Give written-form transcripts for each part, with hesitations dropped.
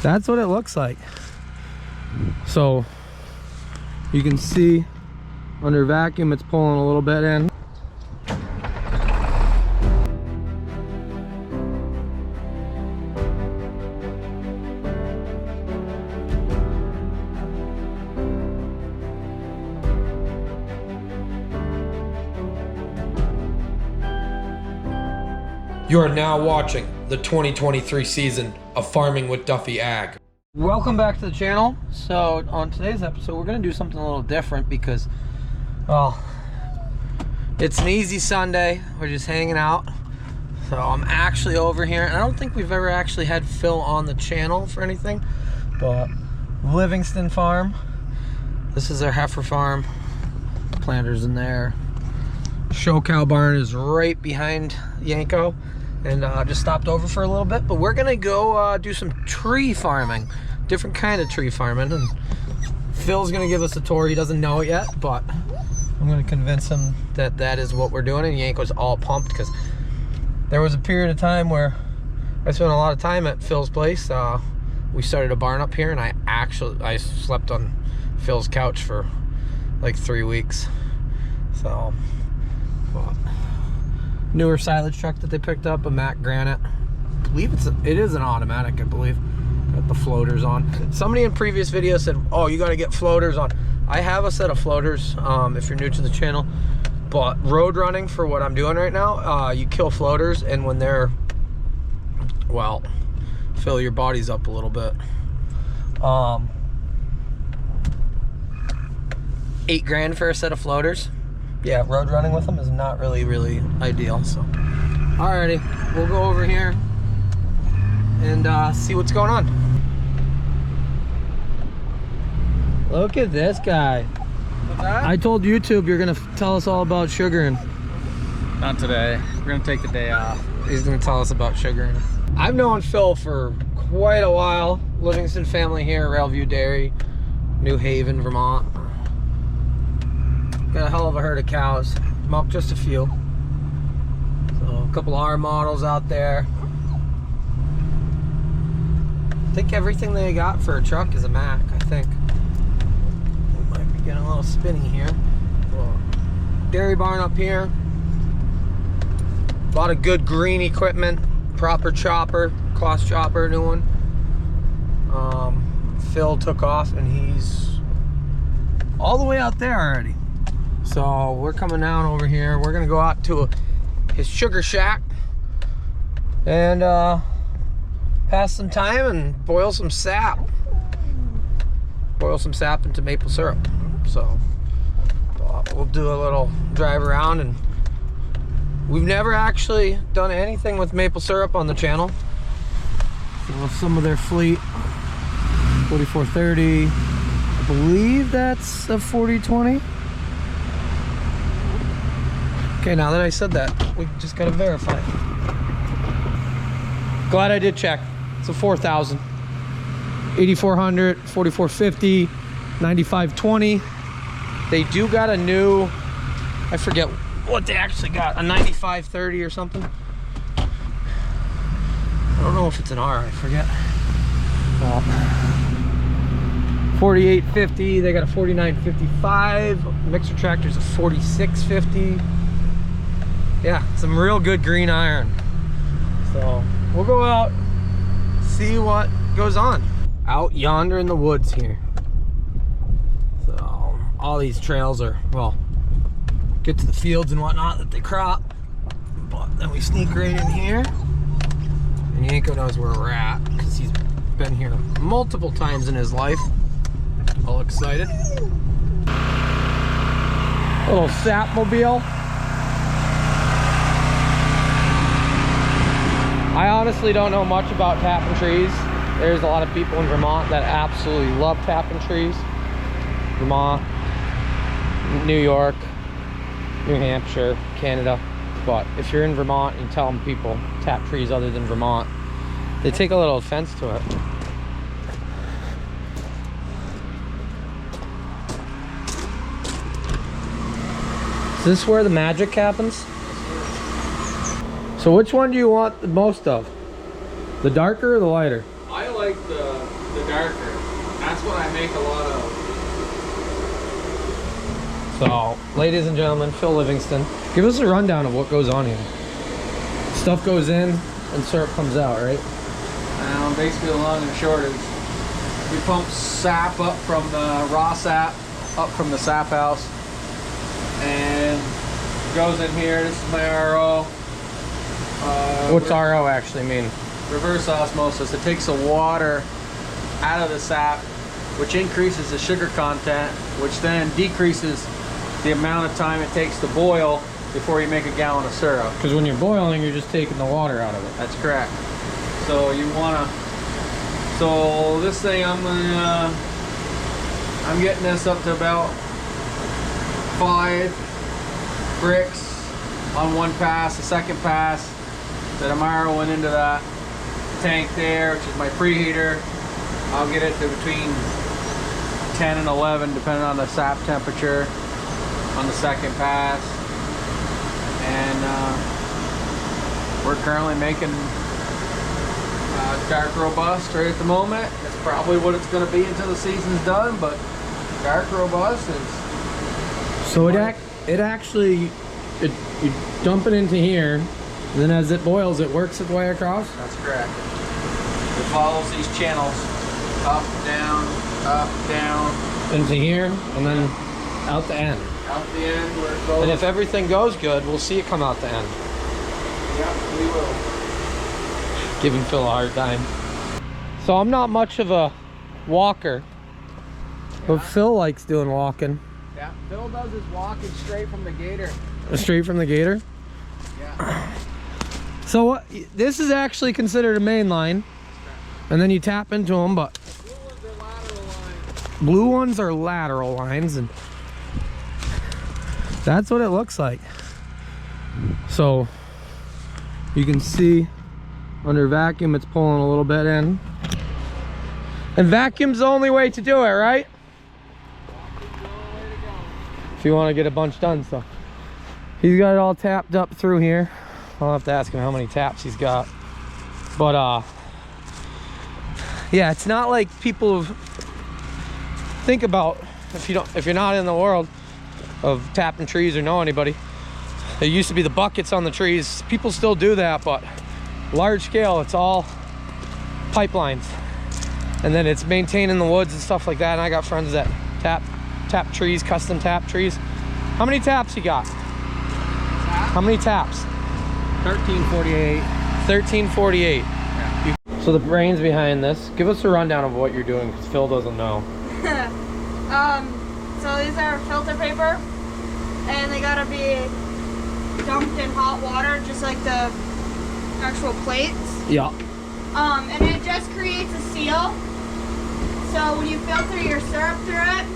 That's what it looks like. So you can see under vacuum it's pulling a little bit in. You are now watching the 2023 season of Farming with Duffy Ag. Welcome back to the channel. So on today's episode, we're going to do something a little different because, well, it's an easy Sunday. We're just hanging out. So I'm actually over here, and I don't think we've ever actually had Phil on the channel for anything, but Livingston Farm. This is our heifer farm. Planters in there. Show cow barn is right behind Yanko. And just stopped over for a little bit, but we're gonna go do some tree farming, different kind of tree farming, and Phil's gonna give us a tour. He doesn't know it yet, but I'm gonna convince him that that is what we're doing, and Yanko's all pumped because there was a period of time where I spent a lot of time at Phil's place. We started a barn up here, and I slept on Phil's couch for like 3 weeks. So, but newer silage truck that they picked up, a Mack Granite. I believe it is an automatic, I believe. Got the floaters on. Somebody in previous videos said, oh, you got to get floaters on. I have a set of floaters if you're new to the channel, but road running for what I'm doing right now, you kill floaters, and when they're, well, fill your bodies up a little bit. $8 for a set of floaters. Yeah, road running with them is not really ideal. So alrighty, we'll go over here and see what's going on. Look at this guy. What's that? I told YouTube you're gonna tell us all about sugaring. Not today. We're gonna take the day off. He's gonna tell us about sugaring. I've known Phil for quite a while. Livingston family here, Railview Dairy, New Haven, Vermont. Got a hell of a herd of cows. Milked just a few. So a couple R models out there. I think everything they got for a truck is a Mack, I think. We might be getting a little spinny here. Dairy barn up here. A lot of good green equipment. Proper chopper, cross chopper, new one. Phil took off and he's all the way out there already. So we're coming down over here. We're gonna go out to his sugar shack and pass some time and boil some sap. Boil some sap into maple syrup. So we'll do a little drive around, and we've never actually done anything with maple syrup on the channel. So some of their fleet, 4430, I believe that's a 4020. Okay, now that I said that, we just gotta verify. Glad I did check. It's a 4000. 8400, 4450, 9520. They do got a new, I forget what they actually got, a 9530 or something. I don't know if it's an R, I forget. 4850, they got a 4955. Mixer tractor's a 4650. Yeah, some real good green iron. So we'll go out, see what goes on out yonder in the woods here. So all these trails are, well, get to the fields and whatnot that they crop, but then we sneak right in here, and Yanko knows where we're at because he's been here multiple times in his life. All excited. Little sapmobile. I honestly don't know much about tapping trees. There's a lot of people in Vermont that absolutely love tapping trees. Vermont, New York, New Hampshire, Canada. But if you're in Vermont and you tell them people tap trees other than Vermont, they take a little offense to it. Is this where the magic happens? So which one do you want the most of? The darker or the lighter? I like the the darker. That's what I make a lot of. So, ladies and gentlemen, Phil Livingston, give us a rundown of what goes on here. Stuff goes in and syrup comes out, right? Basically, the long and short is we pump sap up from the raw sap, up from the sap house, and goes in here. This is my RO. What's RO actually mean? Reverse osmosis. It takes the water out of the sap, which increases the sugar content, which then decreases the amount of time it takes to boil before you make a gallon of syrup. Because when you're boiling, you're just taking the water out of it. That's correct. So you wanna, so this thing I'm getting this up to about 5 bricks on one pass. The second pass that I'm arrowing into that tank there, which is my preheater, I'll get it to between 10 and 11 depending on the sap temperature on the second pass. And we're currently making dark robust right at the moment. It's probably what it's going to be until the season's done, but dark robust is. So you dump it into here, and then as it boils, it works its way across? That's correct. It follows these channels up, down, into here, and then out the end. out the end where it goes. And if everything goes good, we'll see it come out the end. Yeah, we will. Giving Phil a hard time. So I'm not much of a walker, but Phil likes doing walking. Yeah, Phil does his walking straight from the gator. Straight from the gator? Yeah. So what, this is actually considered a main line, and then you tap into them, but blue ones are lateral lines, and that's what it looks like. So you can see under vacuum it's pulling a little bit in, and vacuum's the only way to do it, right? If you want to get a bunch done. So he's got it all tapped up through here. I'll have to ask him how many taps he's got, but yeah, it's not like people think about, if you're not in the world of tapping trees or know anybody. There used to be the buckets on the trees. People still do that, but large scale, it's all pipelines, and then it's maintaining the woods and stuff like that. And I got friends that tap trees, custom tap trees. How many taps you got? How many taps? 1348. 1348. Yeah. So the brains behind this, give us a rundown of what you're doing, because Phil doesn't know. So these are filter paper, and they gotta be dumped in hot water, just like the actual plates. Yeah. And it just creates a seal. So when you filter your syrup through it,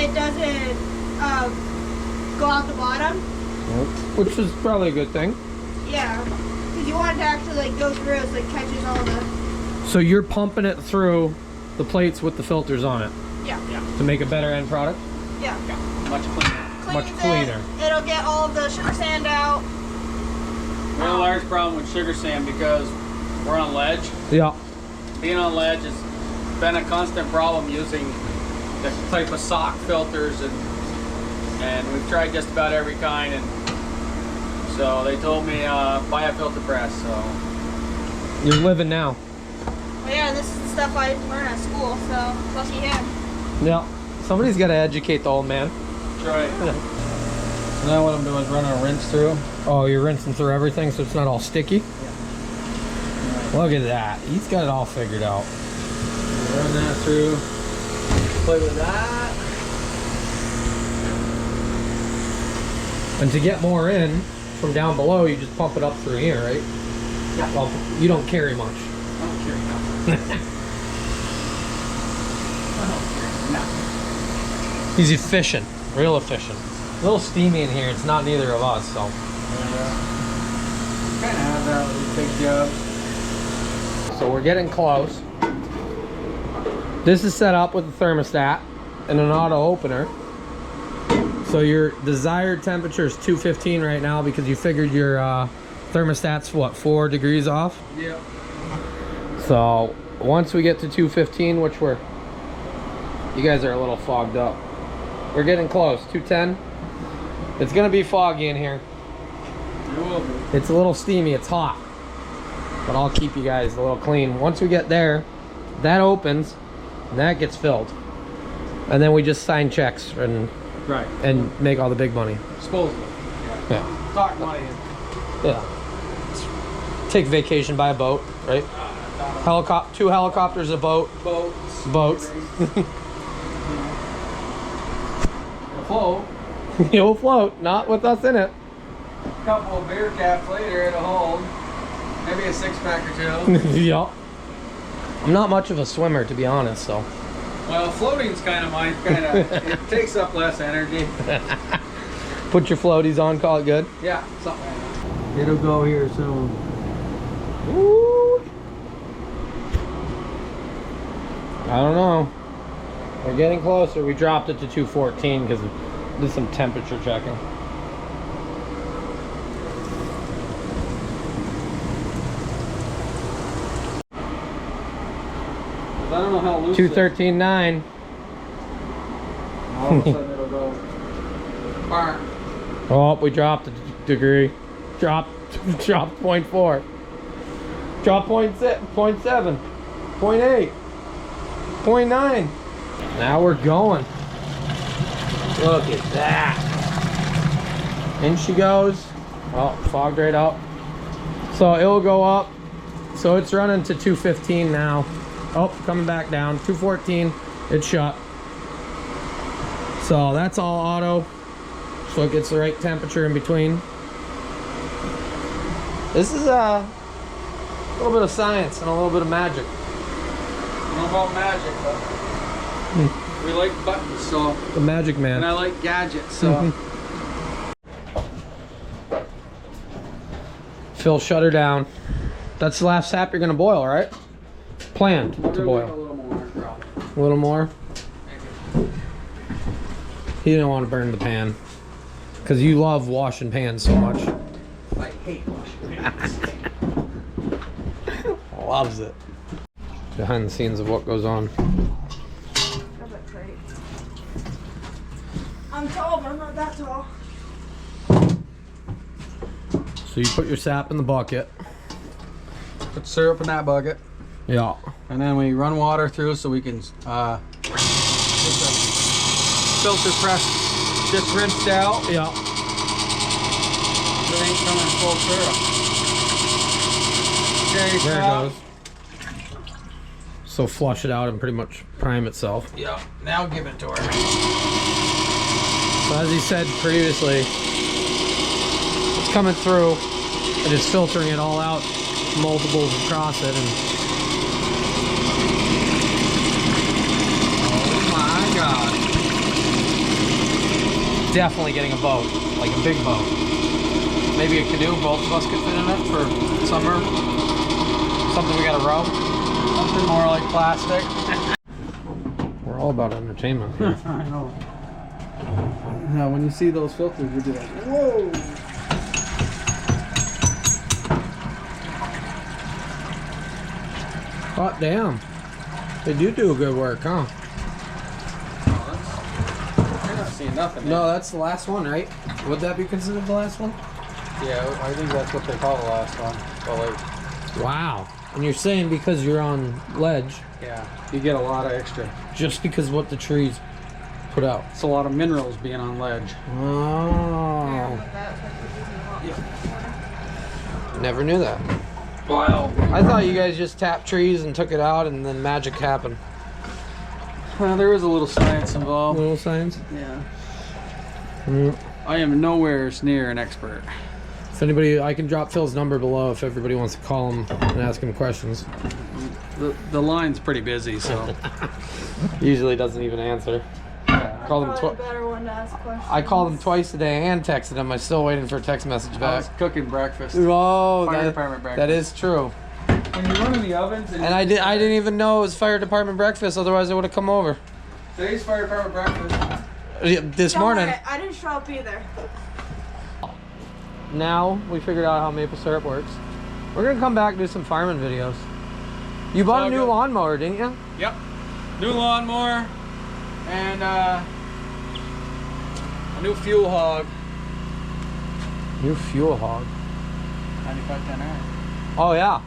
it doesn't go out the bottom. Which is probably a good thing. Yeah, because you want it to actually like go through, so it catches all the. So you're pumping it through the plates with the filters on it Yeah. to make a better end product? Yeah. Much cleaner. Much Cleans cleaner. It'll get all of the sugar sand out. We have a large problem with sugar sand because we're on ledge. Yeah. Being on ledge has been a constant problem using the type of sock filters, and we've tried just about every kind, and so they told me buy a filter press. So You're living now. Well, yeah, this is the stuff I learned at school, so lucky him. Yeah. Somebody's got to educate the old man. that's right. So now what I'm doing is running a rinse through. Oh, you're rinsing through everything so it's not all sticky? Look at that. He's got it all figured out. Run that through. Play with that. And to get more in from down below, you just pump it up through here, right? Yeah. Well, you don't carry much. I don't care enough. I don't care enough. He's efficient, real efficient. A little steamy in here. It's not neither of us, so. Kind of have that with a big job. So we're getting close. This is set up with a thermostat and an auto opener. So your desired temperature is 215 right now because you figured your thermostat's what, 4 degrees off? Yeah. So once we get to 215, which you guys are a little fogged up. We're getting close. 210. It's gonna be foggy in here. It will be. It's a little steamy. It's hot, but I'll keep you guys a little clean. Once we get there, that opens, and that gets filled, and then we just sign checks and make all the big money. Disposable. Yeah. Talk money. Yeah. Take vacation by a boat, right? Two helicopters, a boat. Boats. Float. You'll float, not with us in it. A couple of beer caps later, it'll hold. Maybe a 6-pack or 2. Yeah. I'm not much of a swimmer, to be honest, so. Well, floating's kind of it takes up less energy. Put your floaties on, call it good. Yeah, something like that. It'll go here soon. Woo. I don't know. We're getting closer. We dropped it to 214 because did some temperature checking. I don't know how loose 213.9. all of a sudden it'll go. Bar. Oh, we dropped a degree. Dropped 0.4. Dropped 0.6, 0.7, 0.8, 0.9. Now we're going. Look at that. In she goes. Oh, fogged right up. So it'll go up. So it's running to 215 now. Oh, coming back down. 214. It's shut. So that's all auto. So it gets the right temperature in between. This is a little bit of science and a little bit of magic. I don't know about magic, but we like buttons, so. The magic man. And I like gadgets, so. Phil, shut her down. That's the last sap you're gonna boil, right? Planned to boil. A little more, probably. A little more. Maybe. He didn't want to burn the pan because you love washing pans so much. I hate washing pans. Loves it. Behind the scenes of what goes on. I'm tall, but I'm not that tall. So you put your sap in the bucket. Put syrup in that bucket. Yeah. And then we run water through so we can get the filter press just rinsed out. Yeah. It ain't coming full syrup. Okay, There it stop. goes. So flush it out and pretty much prime itself. Yeah, now give it to her. So as he said previously, it's coming through and it's filtering it all out, multiples across it, and Oh my god. definitely getting a boat, like a big boat. Maybe a canoe, both of us could fit in it for summer. Something we gotta row. Something more like plastic. We're all about entertainment here. I know. Now when you see those filters, you do like, whoa! Hot damn. They do good work, huh? You're not seeing nothing. No, that's the last one, right? Would that be considered the last one? Yeah, I think that's what they call the last one. Well, like, Wow. And you're saying because you're on ledge, yeah, you get a lot of extra. just because what the trees put out. It's a lot of minerals being on ledge. Oh. Never knew that. Wow. I thought you guys just tapped trees and took it out and then magic happened. Well, there is a little science involved. Little signs? Yeah. Mm. I am nowhere near an expert. If anybody, I can drop Phil's number below if everybody wants to call him and ask him questions. The line's pretty busy, so. Usually doesn't even answer. Called him Probably a better one to ask questions. I called him twice today and texted him. I'm still waiting for a text message I back. was cooking breakfast. Oh, Fire that, department breakfast. that is true. When you run in the ovens And I didn't even know it was fire department breakfast. Otherwise, I would have come over. Today's fire department breakfast. This Don't morning. worry, I didn't show up either. Now we figured out how maple syrup works. We're gonna come back and do some farming videos. You bought all a new good. lawnmower, didn't you? Yep. New lawnmower and a new fuel hog. New fuel hog. 9510R. Oh yeah.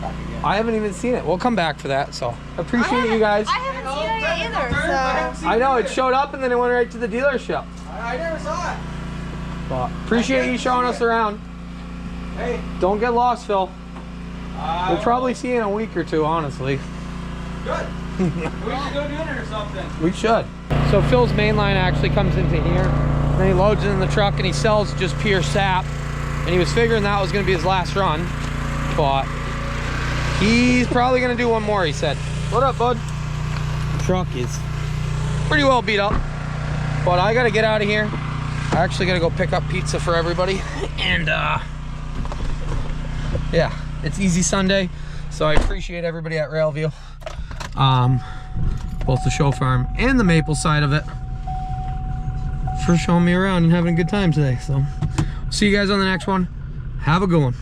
Back again. I haven't even seen it. We'll come back for that. So appreciate you guys. I haven't seen it either, so. I know it showed up and then it went right to the dealership. I never saw it. But appreciate you showing us around. Hey. Don't get lost, Phil. We'll probably see you in a week or two, honestly. Good. We should go dinner or something. We should. So Phil's main line actually comes into here. Then he loads it in the truck and he sells just pure sap. And he was figuring that was going to be his last run. But he's probably going to do one more, he said. What up, bud? The truck is pretty well beat up. But I got to get out of here. I actually got to go pick up pizza for everybody. And yeah, it's easy Sunday. So I appreciate everybody at Railview. Both the show farm and the maple side of it, for showing me around and having a good time today. So see you guys on the next one. Have a good one.